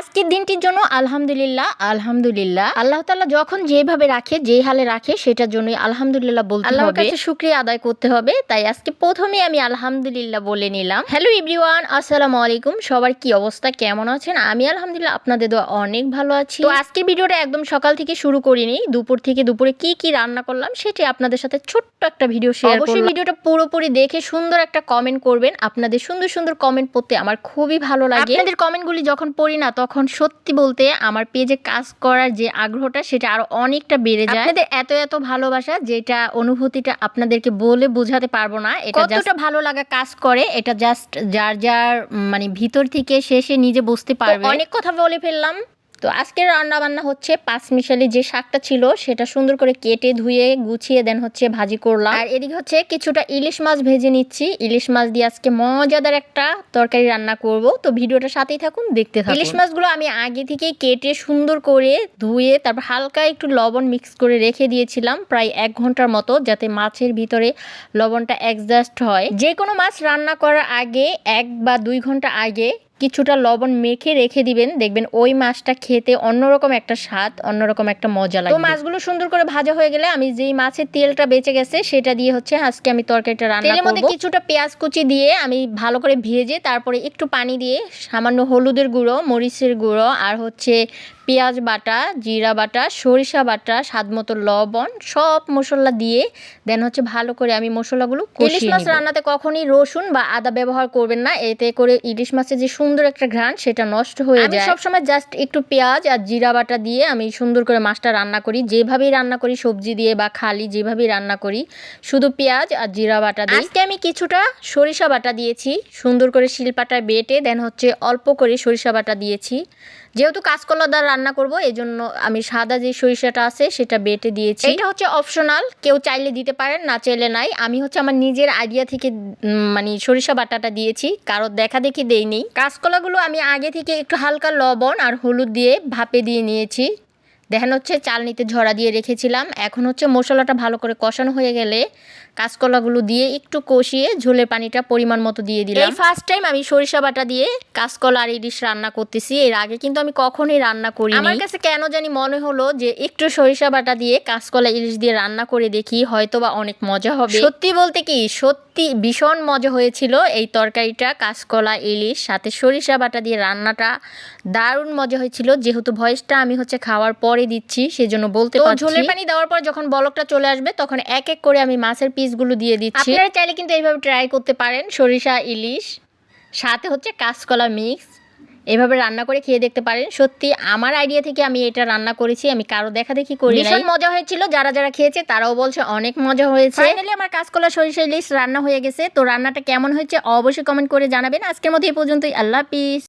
আজকের দিনটির জন্য আলহামদুলিল্লাহ আল্লাহ তাআলা যখন যেভাবে রাখে যেই হালে রাখে সেটার জন্যই আলহামদুলিল্লাহ বলতে হবে। আল্লাহর কাছে শুকরিয়া আদায় করতে হবে। তাই আজকে প্রথমে আমি আলহামদুলিল্লাহ বলে নিলাম। হ্যালো এভরিওয়ান, আসসালামু আলাইকুম। সবার কি অবস্থা, কেমন আছেন? আমি আলহামদুলিল্লাহ আপনাদের দোয়া অনেক ভালো আছি। তো আজকের ভিডিওটা একদম সকাল থেকে শুরু করিনি, দুপুরে কি রান্না করলাম সেটি আপনাদের সাথে ছোট্ট একটা ভিডিও শেয়ার করলাম। অবশ্যই ভিডিওটা পুরোপুরি দেখে সুন্দর একটা কমেন্ট করবেন। আপনাদের সুন্দর সুন্দর কমেন্ট পড়তে আমার খুবই ভালো লাগে। আপনাদের কমেন্টগুলি যখন পড়ি না তখন সত্যি বলতে আমার পেজে কাজ করার যে আগ্রহটা সেটা আরো অনেকটা বেড়ে যায়। আপনাদের এত ভালোবাসা, যেটা অনুভূতিটা আপনাদেরকে বলে বোঝাতে পারবো না। এটা কতটা ভালো লাগা কাজ করে, এটা জাস্ট যার মানে ভিতর থেকে শেষে নিজে বুঝতে পারবে। অনেক কথা বলে ফেললাম। তো আজকের রান্না বান্না হচ্ছে পাঁচমিশালি যে শাকটা ছিল সেটা সুন্দর করে কেটে ধুয়ে গুছিয়ে দেন হচ্ছে ভাজি করলাম। আর এদিকে হচ্ছে কিছুটা ইলিশ মাছ ভেজে নিচ্ছি। ইলিশ মাছ দিয়ে আজকে মজাদার একটা তরকারি রান্না করব। তো ভিডিওটা সাথেই থাকুন, দেখতে থাকুন। ইলিশ মাছগুলো আমি আগে থেকে কেটে সুন্দর করে ধুয়ে তারপর হালকা একটু লবণ মিক্স করে রেখে দিয়েছিলাম প্রায় 1 ঘন্টার মতো, যাতে মাছের ভিতরে লবণটা অ্যাডজাস্ট হয়। যে কোনো মাছ রান্না করার আগে 1 বা 2 ঘন্টা আগে কিছুটা লবণ মেখে রেখে দিবেন, দেখবেন ওই মাছটা খেতে অন্যরকম একটা স্বাদ, অন্যরকম একটা মজা লাগবে। তো মাছগুলো সুন্দর করে ভাজা হয়ে গেলে আমি যেই মাছের তেলটা বেঁচে গেছে সেটা দিয়ে হচ্ছে আজকে আমি তরকারিটা রান্না করব। তেলের মধ্যে কিছুটা পেঁয়াজ কুচি দিয়ে আমি ভালো করে ভেজে তারপরে একটু পানি দিয়ে সামান্য হলুদের গুঁড়ো, মরিচের গুঁড়ো আর হচ্ছে পেঁয়াজ বাটা, জিরা বাটা, সরিষা বাটা, স্বাদমতো লবণ, সব মশলা দিয়ে দেন হচ্ছে ভালো করে আমি মশলাগুলো কষিয়ে নিব। ইলিশ মাছ রান্নাতে কখনই রসুন বা আদা ব্যবহার করবেন না, এতে করে ইলিশ মাছের যে সুন্দর একটা ঘ্রাণ সেটা নষ্ট হয়ে যায়। আমি সবসময় জাস্ট একটু পেঁয়াজ আর জিরা বাটা দিয়ে আমি সুন্দর করে মাছটা রান্না করি। যেভাবেই রান্না করি সবজি দিয়ে বা খালি যেভাবেই রান্না করি, শুধু পেঁয়াজ আর জিরা বাটা দিই। আজকে আমি কিছুটা সরিষা বাটা দিয়েছি, সুন্দর করে শিলপাটায় বেটে দেন হচ্ছে অল্প করে সরিষা বাটা দিয়েছি। যেহেতু কাঁচকলা দ্বারা রান্না করব এই জন্য আমি সাদা যে সরিষাটা আছে সেটা বেটে দিয়েছি। এটা হচ্ছে অপশনাল, কেউ চাইলে দিতে পারেন, না চাইলে নাই। আমি হচ্ছে আমার নিজের আইডিয়া থেকে মানে সরিষা বাটাটা দিয়েছি, কারো দেখা দেখি দেইনি। কাঁচকলাগুলো আমি আগে থেকে একটু হালকা লবণ আর হলুদ দিয়ে ভাপে দিয়ে নিয়েছি। দেখেন হচ্ছে চালনিতে ঝরা দিয়ে রেখেছিলাম। এখন হচ্ছে মশলাটা ভালো করে কষানো হয়ে গেলে কাঁচকলাগুলো দিয়ে একটু কষিয়ে ঝোলের পানিটা পরিমাণ মতো দিয়ে দিলাম। এই ফার্স্ট টাইম আমি সরিষা বাটা দিয়ে কাঁচকলা আর ইলিশ রান্না করতেছি। এর আগে কিন্তু আমি কখনোই রান্না করিনি। আমার কাছে কেন জানি মনে হলো যে একটু সরিষা বাটা দিয়ে কাঁচকলা ইলিশ দিয়ে রান্না করে দেখি, হয়তোবা অনেক মজা হবে। সত্যি বলতে কি, সত্যি ভীষণ মজা হয়েছিল এই তরকারিটা। কাঁচকলা ইলিশ সাথে সরিষা বাটা দিয়ে রান্নাটা দারুণ মজা হয়েছিল। যেহেতু ভয়েসটা আমি হচ্ছে খাওয়ার পরে দিচ্ছি সেজন্য বলতে পারছি। ঝোলের পানি দেওয়ার পর যখন বলকটা চলে আসবে তখন এক এক করে আমি মাছের পিসগুলো দিয়ে দিচ্ছি। আপনারা চাইলে কিন্তু এইভাবে ট্রাই করতে পারেন। সরিষা ইলিশ সাথে হচ্ছে কাঁচকলা মিক্স এভাবে রান্না করে খেয়ে দেখতে পারেন। সত্যি আমার আইডিয়া থেকে আমি এটা রান্না করেছি, আমি কারো দেখা দেখি করি। ভীষণ মজা হয়েছিল। যারা খেয়েছে তারাও বলছে অনেক মজা হয়েছে। ফাইনালি আমার কাঁচকলা সরিষা ইলিশ রান্না হয়ে গেছে। তো রান্নাটা কেমন হয়েছে অবশ্যই কমেন্ট করে জানাবেন। আজকের মতো এই পর্যন্তই। আল্লাহ হাফিজ।